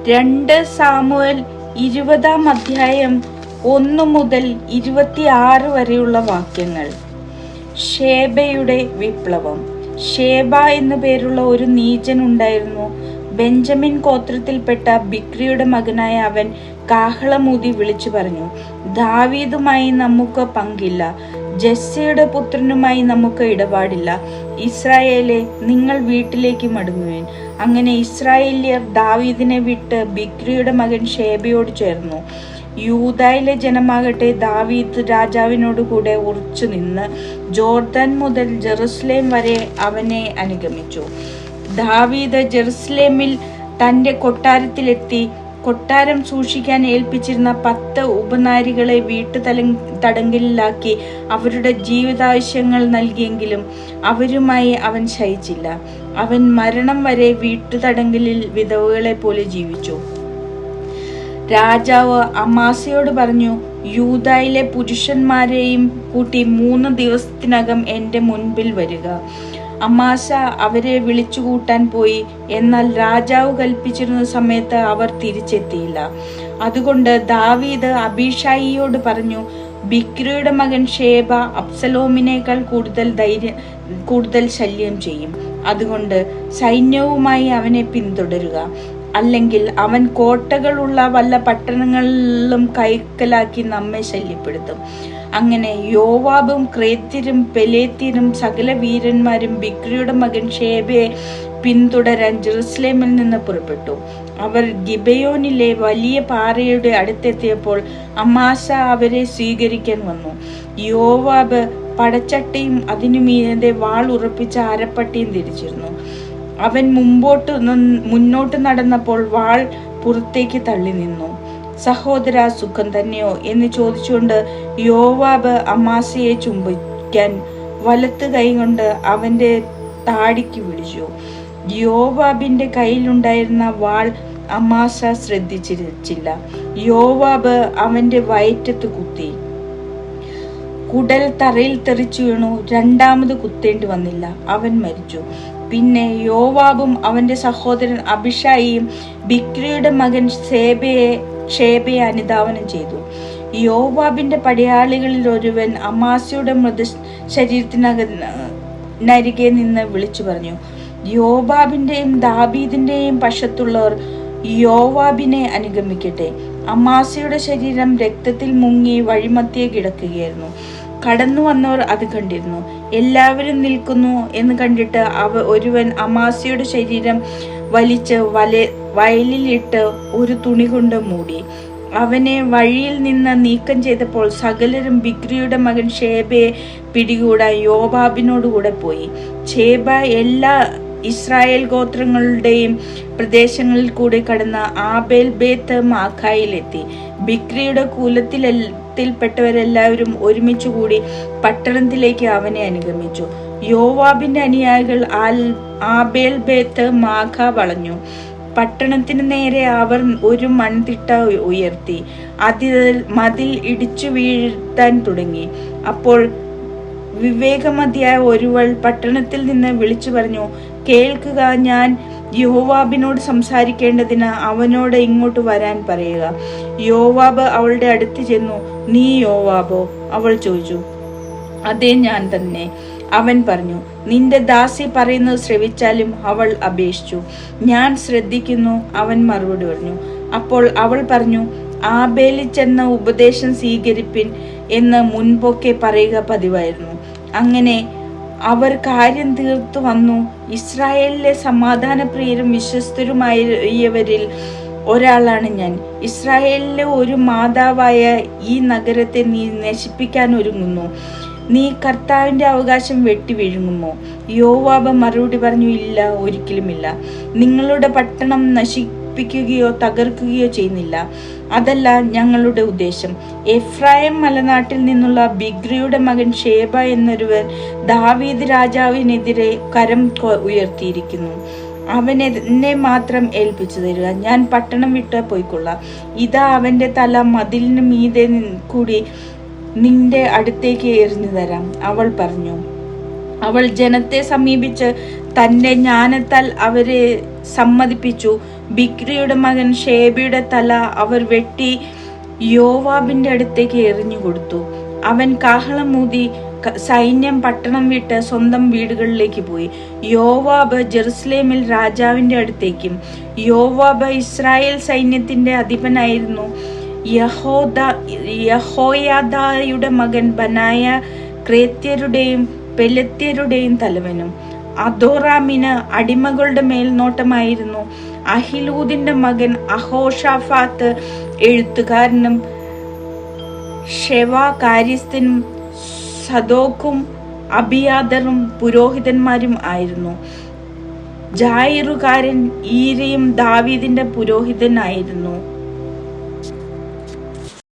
2 Samuel 20-ാം അധ്യായം 1 മുതൽ 26 വരെയുള്ള വാക്യങ്ങൾ. ഷേബയുടെ വിപ്ലവം. ഷേബ എന്നു പേരുള്ള ഒരു നീചൻ ഉണ്ടായിരുന്നു. ബെഞ്ചമിൻ ഗോത്രത്തിൽപ്പെട്ട ബിക്രിയുടെ മകനായ അവൻ കാഹളമൂതി വിളിച്ചു പറഞ്ഞു, ദാവീദുമായി നമുക്ക് പങ്കില്ല, ജെസ്സയുടെ പുത്രനുമായി നമുക്ക് ഇടപാടില്ല. ഇസ്രായേലെ, നിങ്ങൾ വീട്ടിലേക്ക് മടങ്ങുവിൻ. അങ്ങനെ ഇസ്രായേല്യർ ദാവീദിനെ വിട്ട് ബിക്രിയുടെ മകൻ ഷേബയോട് ചേർന്നു. യൂദായിലെ ജനമാകട്ടെ ദാവീദ് രാജാവിനോട് കൂടെ ഉറച്ചു നിന്ന് ജോർദാൻ മുതൽ ജെറുസലേം വരെ അവനെ അനുഗമിച്ചു. ദാവീദ് ജെറുസലേമിൽ തന്റെ കൊട്ടാരത്തിലെത്തി. കൊട്ടാരം സൂക്ഷിക്കാൻ ഏൽപ്പിച്ചിരുന്ന 10 ഉപനാരികളെ തടങ്കലിലാക്കി അവരുടെ ജീവിതാവശ്യങ്ങൾ നൽകിയെങ്കിലും അവരുമായി അവൻ ശയിച്ചില്ല. അവൻ മരണം വരെ വീട്ടുതടങ്കലിൽ വിധവകളെ പോലെ ജീവിച്ചു. രാജാവ് അമാസയോട് പറഞ്ഞു, യൂദായിലെ പുരുഷന്മാരെയും കൂട്ടി 3 ദിവസത്തിനകം എൻ്റെ മുൻപിൽ വരിക. അമാസ അവരെ വിളിച്ചു കൂട്ടാൻ പോയി. എന്നാൽ രാജാവ് കൽപ്പിച്ചിരുന്ന സമയത്ത് അവർ തിരിച്ചെത്തിയില്ല. അതുകൊണ്ട് ദാവീദ് അബീഷായിയോട് പറഞ്ഞു, ബിക്രിയുടെ മകൻ ഷേബ അബ്സലോമിനേക്കാൾ കൂടുതൽ ശല്യം ചെയ്യും. അതുകൊണ്ട് സൈന്യവുമായി അവനെ പിന്തുടരുക. അല്ലെങ്കിൽ അവൻ കോട്ടകളുള്ള വല്ല പട്ടണങ്ങളിലും കൈക്കലാക്കി നമ്മെ ശല്യപ്പെടുത്തും. അങ്ങനെ യോവാബും ക്രേത്യരും പെലേത്യരും സകല വീരന്മാരും ബിക്രിയുടെ മകൻ ഷേബയെ പിന്തുടരാൻ ജെറുസലേമിൽ നിന്ന് പുറപ്പെട്ടു. അവർ ഗിബയോനിലെ വലിയ പാറയുടെ അടുത്തെത്തിയപ്പോൾ അമാസ അവരെ സ്വീകരിക്കാൻ വന്നു. യോവാബ് പടച്ചട്ടയും അതിനുമീതെ വാൾ ഉറപ്പിച്ച അരപ്പട്ടിയും ധരിച്ചിരുന്നു. അവൻ മുന്നോട്ട് നടന്നപ്പോൾ വാൾ പുറത്തേക്ക് തള്ളി നിന്നു. സഹോദര, സുഖം തന്നെയോ എന്ന് ചോദിച്ചുകൊണ്ട് യോവാബ് അമാസയെ ചുംബിക്കാൻ വലത്ത് കൈ കൊണ്ട് അവന്റെ താടിക്ക് പിടിച്ചു. യോവാബിന്റെ കയ്യിലുണ്ടായിരുന്ന വാൾ അമാസ ശ്രദ്ധിച്ചില്ല. യോവാബ് അവന്റെ വയറ്റത്ത് കുത്തി. കുടൽ തറയിൽ തെറിച്ചു വീണു. 2ാമത് കുത്തേണ്ടി വന്നില്ല. അവൻ മരിച്ചു. പിന്നെ യോവാബും അവന്റെ സഹോദരൻ അബിഷായിയും ബിക്രിയുടെ മകൻ ഷേബയെ അനുധാവനം ചെയ്തു. യോവാബിന്റെ പടയാളികളിൽ ഒരുവൻ അമാസയുടെ ശരീരത്തിനരികെ നിന്ന് വിളിച്ചു പറഞ്ഞു, യോവാബിന്റെയും ദാവീദിന്റെയും പക്ഷത്തുള്ളവർ യോവാബിനെ അനുഗമിക്കട്ടെ. അമാസയുടെ ശരീരം രക്തത്തിൽ മുങ്ങി വഴിമധ്യേ കിടക്കുകയായിരുന്നു. കടന്നു വന്നവർ അത് കണ്ടിരുന്നു. എല്ലാവരും നിൽക്കുന്നു എന്ന് കണ്ടിട്ട് ഒരുവൻ അമാസയുടെ ശരീരം വലിച്ച് വയലിലിട്ട് ഒരു തുണി കൊണ്ട് മൂടി. അവനെ വഴിയിൽ നിന്ന് നീക്കം ചെയ്തപ്പോൾ സകലരും ബിക്രിയുടെ മകൻ ഷേബയെ പിടികൂടാൻ യോവാബിനോടുകൂടെ പോയി. ഷേബ എല്ലാ ഇസ്രായേൽ ഗോത്രങ്ങളുടെയും പ്രദേശങ്ങളിൽ കൂടി കടന്ന് ആബേൽ ബേത്ത് മാഖായിലെത്തി. ബിക്രിയുടെ കുലത്തിൽപ്പെട്ടവരെല്ലാവരും ഒരുമിച്ചു കൂടി പട്ടണത്തിലേക്ക് അവനെ അനുഗമിച്ചു. യോവാബിന്റെ അനുയായികൾ ആബേൽ ബേത്ത് മാഖ വളഞ്ഞു. പട്ടണത്തിന് നേരെ അവർ ഒരു മൺതിട്ട ഉയർത്തി മതിൽ ഇടിച്ചു വീഴ്ത്താൻ തുടങ്ങി. അപ്പോൾ വിവേകമതിയായ ഒരുവൾ പട്ടണത്തിൽ നിന്ന് വിളിച്ചു പറഞ്ഞു, കേൾക്കുക, ഞാൻ യോവാബിനോട് സംസാരിക്കേണ്ടതിന് അവനോട് ഇങ്ങോട്ട് വരാൻ പറയുക. യോവാബ് അവളുടെ അടുത്ത് ചെന്നു. നീ യോവാബോ? അവൾ ചോദിച്ചു. അതെ, ഞാൻ തന്നെ. അവൻ പറഞ്ഞു, നിന്റെ ദാസി പറയുന്നത് ശ്രവിച്ചാലും. അവൾ അപേക്ഷിച്ചു. ഞാൻ ശ്രദ്ധിക്കുന്നു, അവൻ മറുപടി പറഞ്ഞു. അപ്പോൾ അവൾ പറഞ്ഞു, ആബേലിൽ ചെന്ന ഉപദേശം സ്വീകരിപ്പിൻ എന്ന് മുൻപൊക്കെ പറയുക പതിവായിരുന്നു. അങ്ങനെ അവർ കാര്യം തീർത്തു വന്നു. ഇസ്രായേലിലെ സമാധാനപ്രിയരും വിശ്വസ്തരുമായവരിൽ ഒരാളാണ് ഞാൻ. ഇസ്രായേലിലെ ഒരു മാതാവായ ഈ നഗരത്തെ നീ നശിപ്പിക്കാൻ ഒരുങ്ങുന്നു. നീ കർത്താവിന്റെ അവകാശം വെട്ടി വിഴുങ്ങുമോ? യോവാബ് മറുപടി പറഞ്ഞു, ഇല്ല, ഒരിക്കലുമില്ല. നിങ്ങളുടെ പട്ടണം നശിപ്പിക്കുകയോ തകർക്കുകയോ ചെയ്യുന്നില്ല. അതല്ല ഞങ്ങളുടെ ഉദ്ദേശം. എഫ്രായിം മലനാട്ടിൽ നിന്നുള്ള ബിക്രിയുടെ മകൻ ഷേബ എന്നൊരുവൻ ദാവീദ് രാജാവിനെതിരെ കരം ഉയർത്തിയിരിക്കുന്നു. അവനെന്നെ മാത്രം ഏൽപ്പിച്ചു തരിക. ഞാൻ പട്ടണം വിട്ട് പോയിക്കൊള്ളാം. ഇതാ അവന്റെ തല മതിലിന് മീതെ കൂടി നിന്റെ അടുത്തേക്ക് എറിഞ്ഞു തരാം. അവൾ പറഞ്ഞു. അവൾ ജനത്തെ സമീപിച്ച് തന്റെ ജ്ഞാനത്താൽ അവരെ സമ്മതിപ്പിച്ചു. ബിക്രിയുടെ മകൻ ഷേബയുടെ തല അവർ വെട്ടി യോവാബിന്റെ അടുത്തേക്ക് എറിഞ്ഞു കൊടുത്തു. അവൻ കാഹളമൂതി സൈന്യം പട്ടണം വിട്ട് സ്വന്തം വീടുകളിലേക്ക് പോയി. യോവാബ് ജെറുസലേമിൽ രാജാവിന്റെ അടുത്തേക്കും. യോവാബ് ഇസ്രായേൽ സൈന്യത്തിന്റെ അധിപനായിരുന്നു. യഹോയാദയുടെ മകൻ ബനായ ക്രേത്യരുടെയും പെലെത്യരുടെയും തലവനും. അദോറാമിന് അടിമകളുടെ മേൽനോട്ടമായിരുന്നു. അഹിലൂദിന്റെ മകൻ അഹോഷാഫാത്ത് എഴുത്തുകാരനും ഷെവാ കാര്യസ്ഥനും സദോക്കും അബിയാദറും പുരോഹിതന്മാരും ആയിരുന്നു. ജായിറുകാരൻ ഈരയും ദാവീദിന്റെ പുരോഹിതനായിരുന്നു.